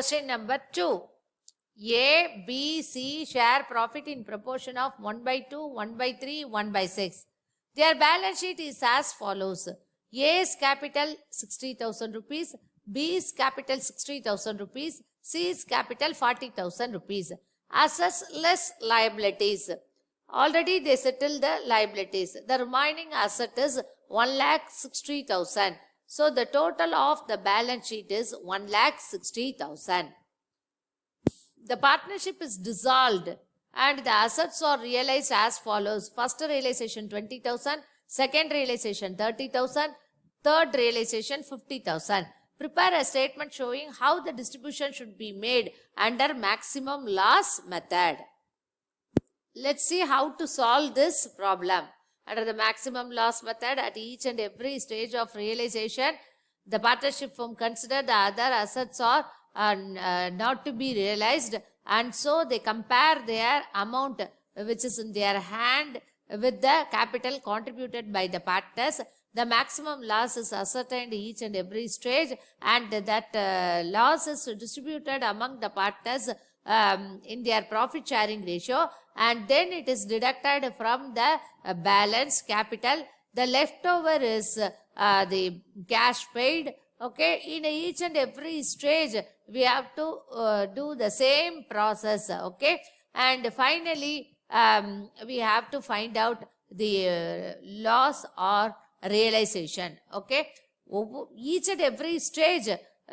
Question number 2. A, B, C share profit in proportion of 1 by 2, 1 by 3, 1 by 6. Their balance sheet is as follows. A's capital 60,000 rupees, B's capital 60,000 rupees, C's capital 40,000 rupees. Assets less liabilities. Already they settled the liabilities. The remaining asset is 1,60,000. So the total of the balance sheet is 1,60,000. The partnership is dissolved and the assets are realized as follows. First realization 20,000, second realization 30,000, third realization 50,000. Prepare a statement showing how the distribution should be made under maximum loss method. Let's see how to solve this problem. Under the maximum loss method, at each and every stage of realization, the partnership firm consider the other assets are not to be realized, and so they compare their amount which is in their hand with the capital contributed by the partners. The maximum loss is ascertained each and every stage, and that loss is distributed among the partners in their profit sharing ratio, and then it is deducted from the balance capital. The leftover is the cash paid. Okay, in each and every stage we have to do the same process. Okay, and finally we have to find out the loss or realization. Okay, each and every stage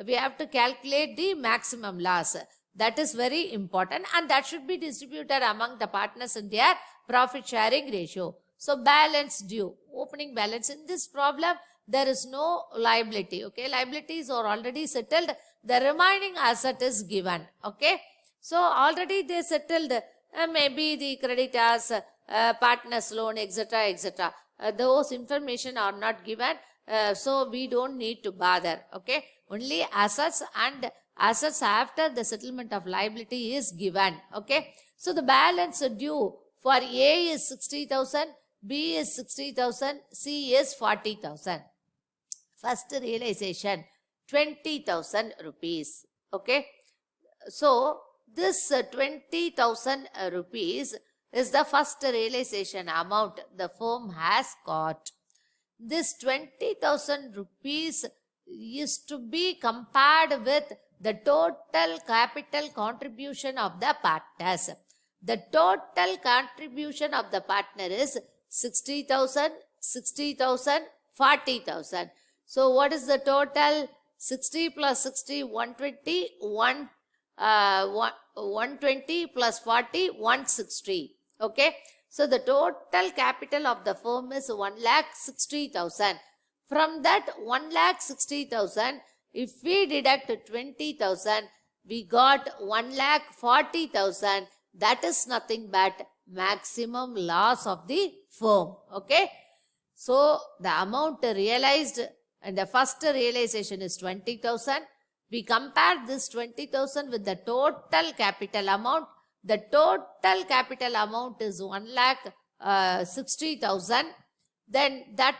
we have to calculate the maximum loss. That is very important, and that should be distributed among the partners in their profit sharing ratio. So balance due, opening balance. In this problem there is no liability. Okay, liabilities are already settled. The remaining asset is given. Okay, so already they settled maybe the creditors, partners loan, etc., etc. Those information are not given, so we don't need to bother. Okay, only assets and assets after the settlement of liability is given. Okay, so the balance due for A is 60,000, B is 60,000, C is 40,000. First realization 20,000 rupees. Okay, so this 20,000 rupees is the first realization amount the firm has got. This 20,000 rupees is to be compared with the total capital contribution of the partners. The total contribution of the partner is 60,000, 60,000, 40,000. So what is the total? 60 plus 60, 120, 120 plus 40, 160. Okay. So the total capital of the firm is 1,60,000. From that 1,60,000, if we deduct 20,000, we got 1,40,000. That is nothing but maximum loss of the firm. Okay. So the amount realized and the first realization is 20,000. We compare this 20,000 with the total capital amount. The total capital amount is 1,60,000. Then that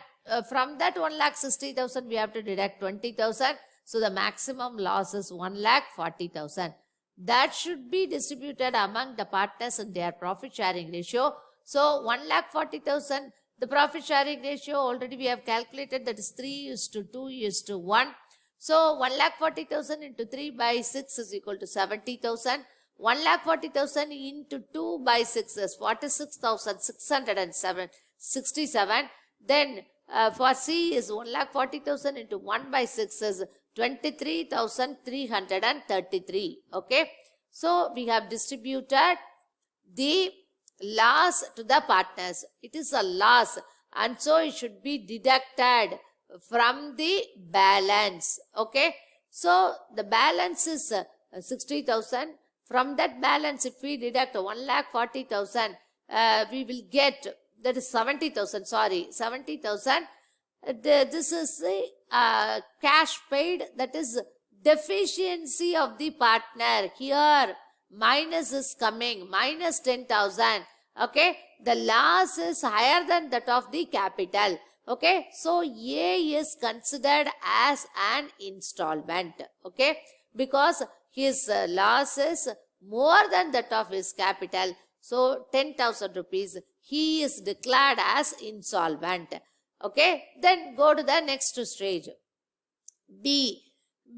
from that 1,60,000 we have to deduct 20,000. So the maximum loss is 1,40,000. That should be distributed among the partners in their profit sharing ratio. So 1,40,000, the profit sharing ratio already we have calculated, that is 3:2:1. So 1,40,000 into 3 by 6 is equal to 70,000. 1,40,000 into 2 by 6 is 46,667. Then for C is 1,40,000 into 1 by 6 is 23,333. Okay. So we have distributed the loss to the partners. It is a loss, and so it should be deducted from the balance. Okay. So the balance is 60,000. From that balance, if we deduct 1,40,000, we will get, that is 70,000, sorry, 70,000. This is the cash paid, that is deficiency of the partner. Here minus is coming, minus 10,000. Okay, the loss is higher than that of the capital. Okay, so A is considered as an installment. Okay, because his loss is more than that of his capital, so 10,000 rupees, he is declared as insolvent. Okay, then go to the next stage. B.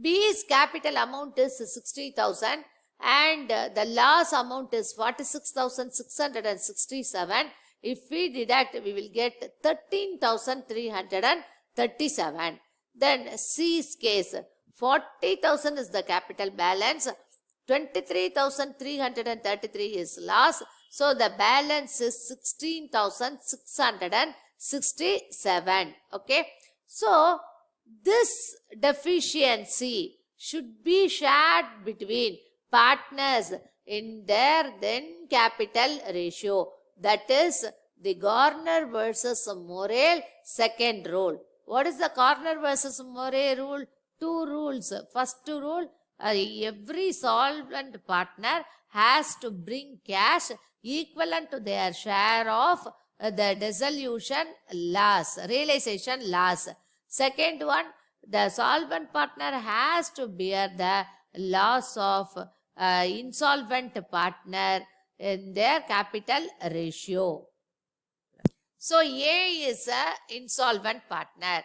B's capital amount is 60,000 and the loss amount is 46,667. If we deduct, we will get 13,337. Then C's case, 40,000 is the capital balance, 23,333 is loss. So the balance is 16,667. Okay. So this deficiency should be shared between partners in their then capital ratio. That is the Garner versus Morel second rule. What is the Garner versus Morel rule? Two rules. First rule, every solvent partner has to bring cash equivalent to their share of the dissolution loss, realization loss. Second one, the solvent partner has to bear the loss of insolvent partner in their capital ratio. So A is a insolvent partner.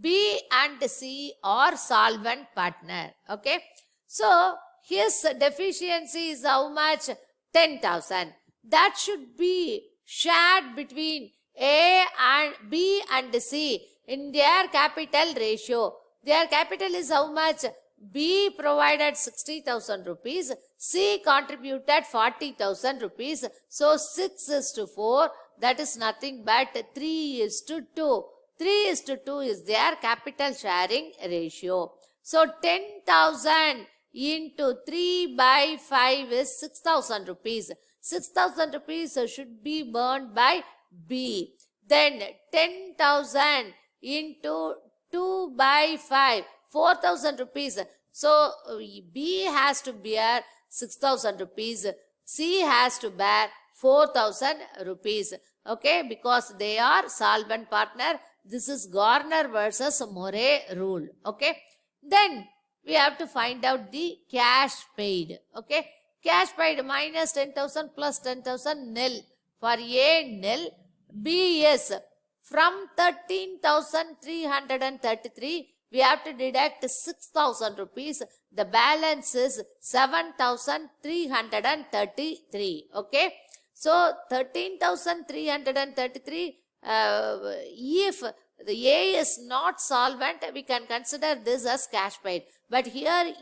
B and C are solvent partner. Okay. So his deficiency is how much? 10,000. That should be shared between A and B and C in their capital ratio. Their capital is how much? B provided 60,000 rupees. C contributed 40,000 rupees. So 6:4. That is nothing but 3:2. 3:2 is their capital sharing ratio. So 10,000 into 3/5 is 6,000 rupees. 6,000 rupees should be burned by B. Then 10,000 into 2/5, 4,000 rupees. So B has to bear 6,000 rupees. C has to bear 4,000 rupees. Okay, because they are solvent partner. This is Garner versus Morel rule. Okay, then we have to find out the cash paid. Okay, cash paid minus 10,000 plus 10,000 nil. For A nil, B is from 13,333, we have to deduct 6,000 rupees. The balance is 7,333. Okay. So 13,333, if the A is not solvent, we can consider this as cash paid. But here A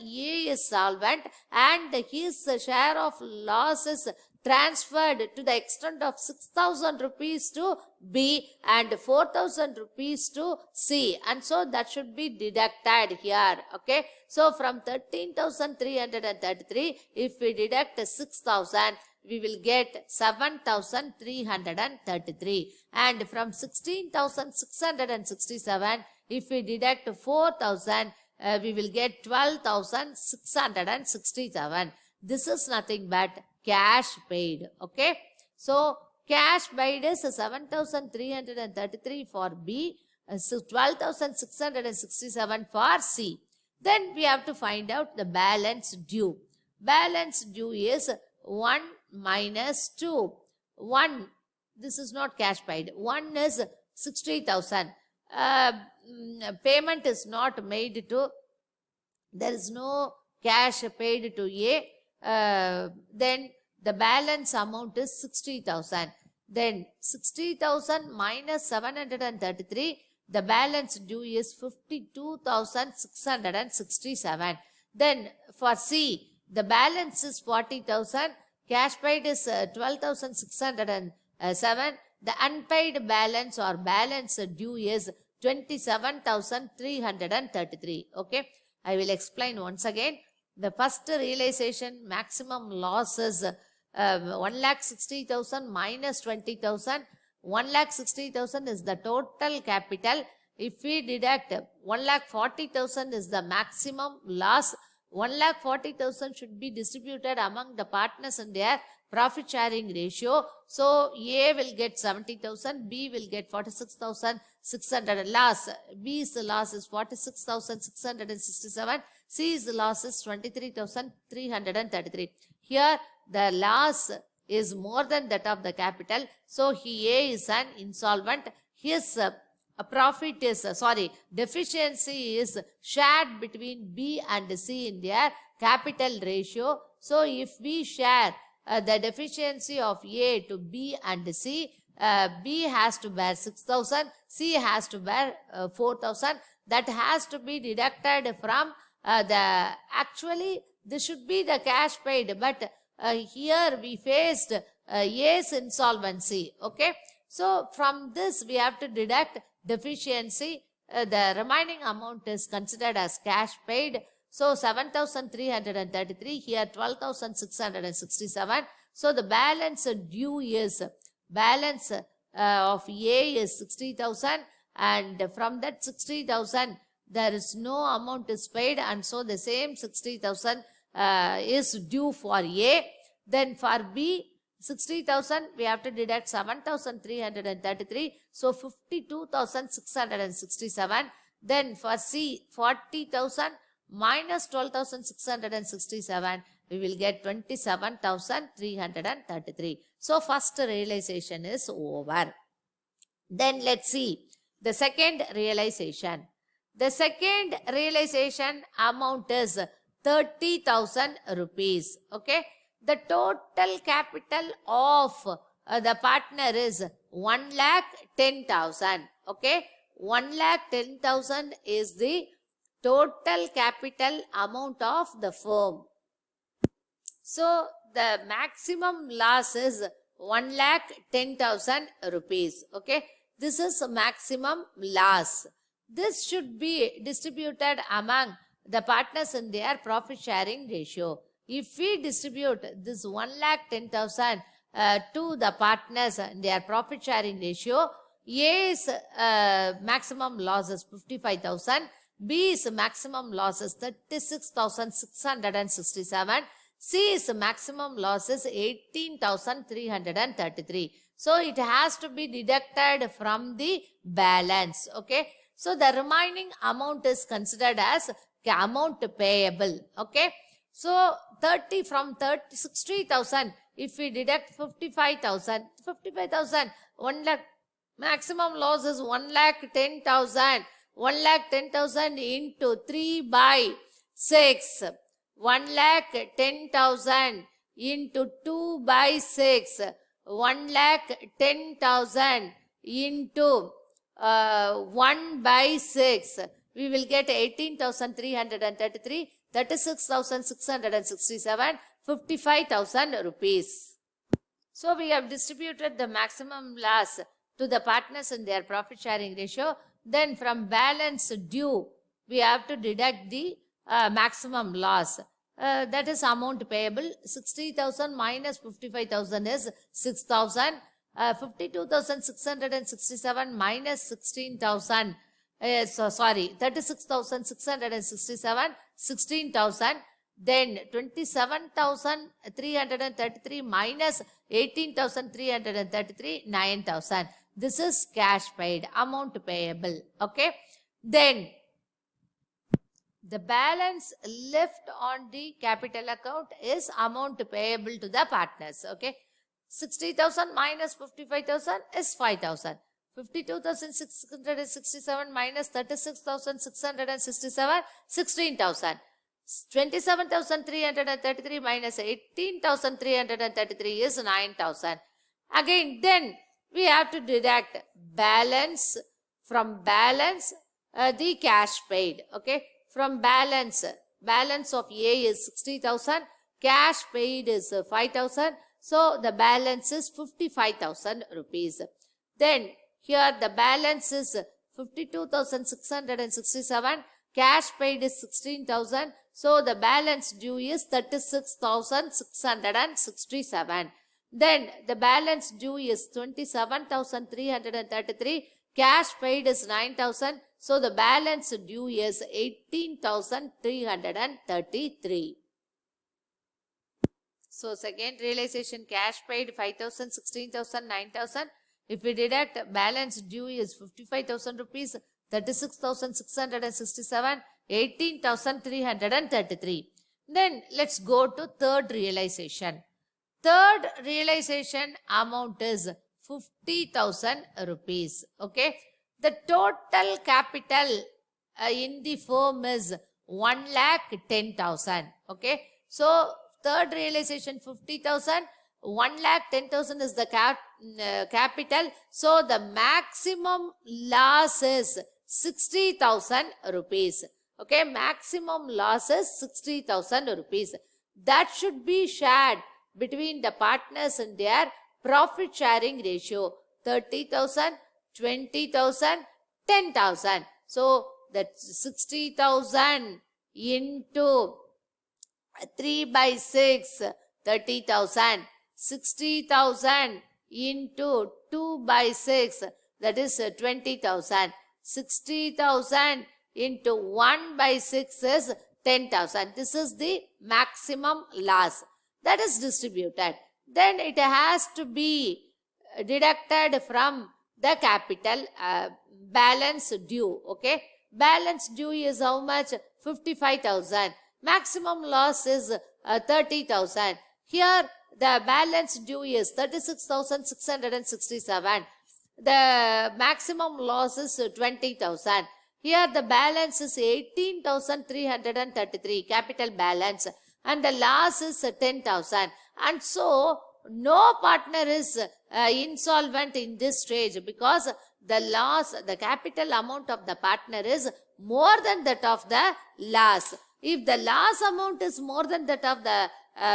is solvent and his share of loss is transferred to the extent of 6,000 rupees to B and 4,000 rupees to C. And so that should be deducted here. Okay. So from 13,333, if we deduct 6,000, we will get 7,333. And from 16,667, if we deduct 4,000, we will get 12,667. This is nothing but cash paid. Okay. So cash paid is 7,333 for B, so 12,667 for C. Then we have to find out the balance due. Balance due is 1 minus 2. 1, this is not cash paid. 1 is 60,000. Payment is not made to, there is no cash paid to A. Then the balance amount is 60,000. Then 60,000 minus 733, the balance due is 52,667. Then for C, the balance is 40,000. Cash paid is 12,607. The unpaid balance or balance due is 27,333. Okay. I will explain once again. The first realization maximum loss is 1,60,000 minus 20,000. 1,60,000 is the total capital. If we deduct 1,40,000 is the maximum loss, 1,40,000 should be distributed among the partners in their profit sharing ratio. So A will get 70,000, B will get 46,600 loss. B's loss is 46,667. C's loss is 23,333. Here the loss is more than that of the capital. So A is an insolvent. His deficiency is shared between B and C in their capital ratio. So if we share the deficiency of A to B and C, B has to bear 6,000, C has to bear 4,000. That has to be deducted from actually this should be the cash paid, but here we faced A's insolvency. Okay, so from this we have to deduct deficiency. The remaining amount is considered as cash paid. So 7,333, here 12,667. So the balance due is, balance of A is 60,000, and from that 60,000 there is no amount is paid, and so the same 60,000 is due for A. Then for B, 60,000 we have to deduct 7,333, so 52,667. Then for C, 40,000 minus 12,667, we will get 27,333. So first realization is over. Then let's see the second realization. The second realization amount is 30,000 rupees. Okay. The total capital of the partner is 1,10,000. Okay. 1,10,000 is the total capital amount of the firm. So the maximum loss is 1,10,000 rupees. Okay. This is maximum loss. This should be distributed among the partners in their profit sharing ratio. If we distribute this 1,10,000 to the partners in their profit sharing ratio, A's maximum loss is 55,000, B's maximum loss is 36,667, C's maximum loss is 18,333. So it has to be deducted from the balance. Okay. So the remaining amount is considered as amount payable. Okay. So 60,000, if we deduct 55,000, 1 lakh, maximum loss is 1,10,000. 1,10,000 into 3 by 6. 1,10,000 into 2 by 6. 1,10,000 into 1 by 6. We will get 18,333. 36,667, 55,000 rupees. So we have distributed the maximum loss to the partners in their profit sharing ratio. Then from balance due, we have to deduct the maximum loss. That is amount payable. 60,000 minus 55,000 is 6,000. 52,667 minus 16,000. 36,667, 16,000. Then 27,333 minus 18,333, 9,000. This is cash paid, amount payable. Okay. Then the balance left on the capital account is amount payable to the partners. Okay. 60,000 minus 55,000 is 5,000. 52,667 minus 36,667, 16,000. 27,333 minus 18,333 is 9,000. Again, then we have to deduct balance from balance the cash paid. Okay, from balance of A is 60,000, cash paid is 5,000. So the balance is 55,000 rupees. Then here the balance is 52,667. Cash paid is 16,000. So the balance due is 36,667. Then the balance due is 27,333. Cash paid is 9,000. So the balance due is 18,333. So second realization, cash paid 5,000, 16,000, 9,000. If we deduct balance due is 55,000 rupees, 36,667, 18,333. Then let's go to third realization. Third realization amount is 50,000 rupees. Okay. The total capital in the firm is 1,10,000. Okay. So third realization 50,000, 1,10,000 is the capital. So the maximum loss is 60,000 rupees. Okay, maximum loss is 60,000 rupees. That should be shared between the partners in their profit sharing ratio. 30,000, 20,000, 10,000. So that's 60,000 into 3 by 6, 30,000. 60,000 into 2 by 6, that is 20,000. 60,000 into 1 by 6 is 10,000. This is the maximum loss that is distributed. Then it has to be deducted from the capital balance due. Okay, balance due is how much? 55,000. Maximum loss is 30,000. Here the balance due is 36,667. The maximum loss is 20,000. Here the balance is 18,333 capital balance and the loss is 10,000. And so no partner is insolvent in this stage because the loss, the capital amount of the partner is more than that of the loss. If the loss amount is more than that of the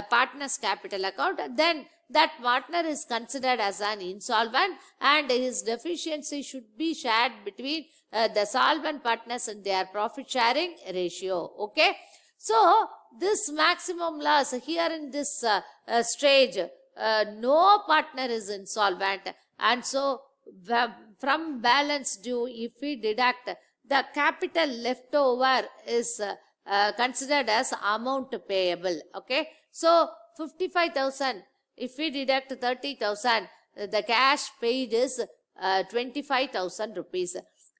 partner's capital account, then that partner is considered as an insolvent and his deficiency should be shared between the solvent partners in their profit sharing ratio. Okay. So this maximum loss here in this stage, no partner is insolvent, and so from balance due, if we deduct, the capital left over is considered as amount payable. Okay. So 55,000, if we deduct 30,000, the cash paid is 25,000 rupees.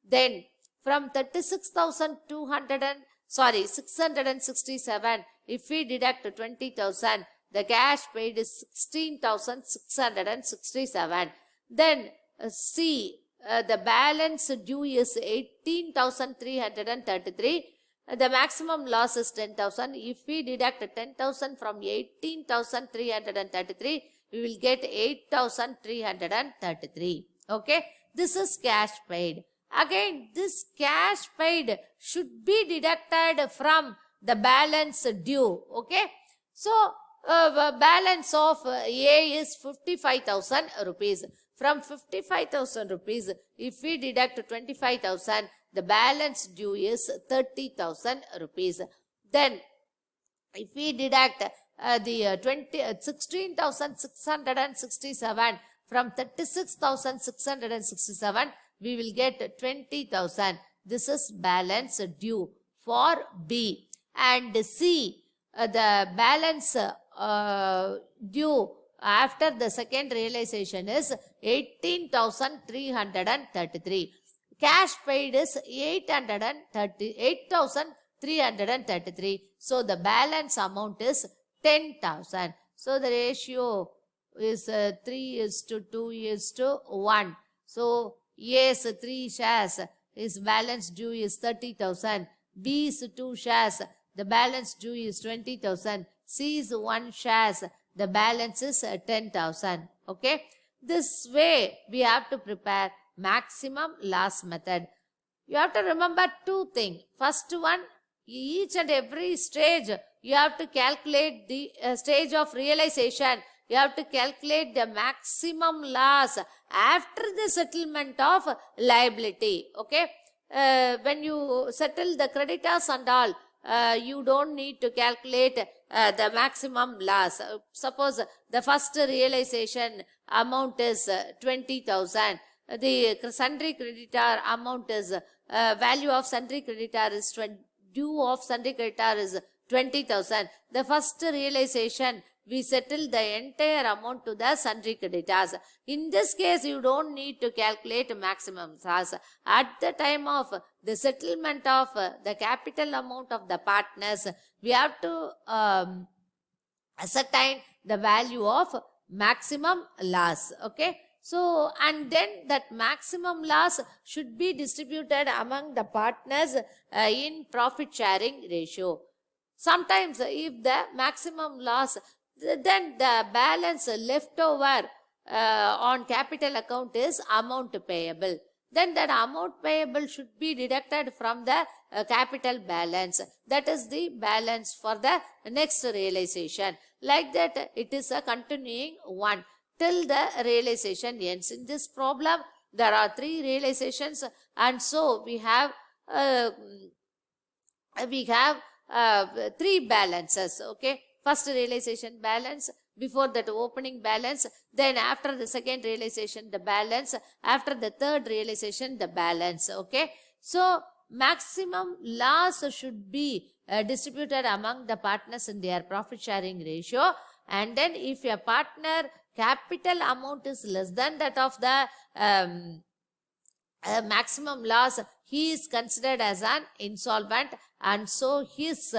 Then from 667, if we deduct 20,000, the cash paid is 16,667. Then C, the balance due is 18,333. The maximum loss is 10,000. If we deduct 10,000 from 18,333, we will get 8,333. Okay. This is cash paid. Again, this cash paid should be deducted from the balance due. Okay. So, balance of A is 55,000 rupees. From 55,000 rupees, if we deduct 25,000, the balance due is 30,000 rupees. Then, if we deduct the 16,667 from 36,667, we will get 20,000. This is balance due for B. And C, the balance due after the second realization is 18,333. Cash paid is 8,333. So the balance amount is 10,000. So the ratio is 3:2:1. So A's 3 shares, his balance due is 30,000. B's 2 shares, the balance due is 20,000. C's 1 shares, the balance is 10,000. Okay. This way we have to prepare maximum loss method. You have to remember two things. First one, each and every stage you have to calculate the stage of realization. You have to calculate the maximum loss after the settlement of liability. Okay. When you settle the creditors and all, you don't need to calculate the maximum loss. Suppose the first realization amount is 20,000. the sundry creditor amount is, value of sundry creditor is due of sundry creditor is 20,000. The first realization, we settle the entire amount to the sundry creditors. In this case, you don't need to calculate maximum loss. At the time of the settlement of the capital amount of the partners, we have to ascertain the value of maximum loss. Okay. So, and then that maximum loss should be distributed among the partners in profit sharing ratio. Sometimes if the maximum loss, then the balance left over on capital account is amount payable. Then that amount payable should be deducted from the capital balance. That is the balance for the next realization. Like that, it is a continuing one till the realization ends. In this problem, there are 3 realizations, and so we have 3 balances. Okay, first realization balance, before that opening balance, then after the second realization the balance, after the third realization the balance. Okay, so maximum loss should be distributed among the partners in their profit sharing ratio. And then if a partner capital amount is less than that of the maximum loss, he is considered as an insolvent, and so his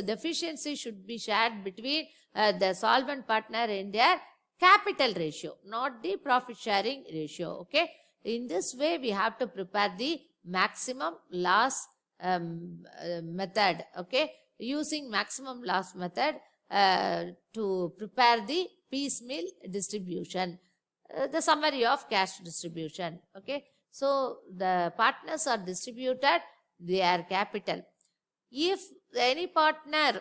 deficiency should be shared between the solvent partner in their capital ratio, not the profit sharing ratio. Okay, in this way we have to prepare the maximum loss method. Okay, using maximum loss method to prepare the piecemeal distribution, the summary of cash distribution. Okay, so the partners are distributed their capital. If any partner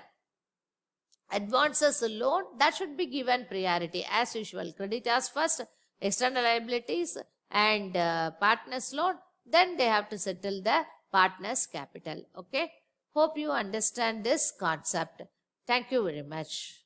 advances a loan, that should be given priority as usual. Creditors first, external liabilities, and partners loan, then they have to settle the partners capital. Okay, hope you understand this concept. Thank you very much.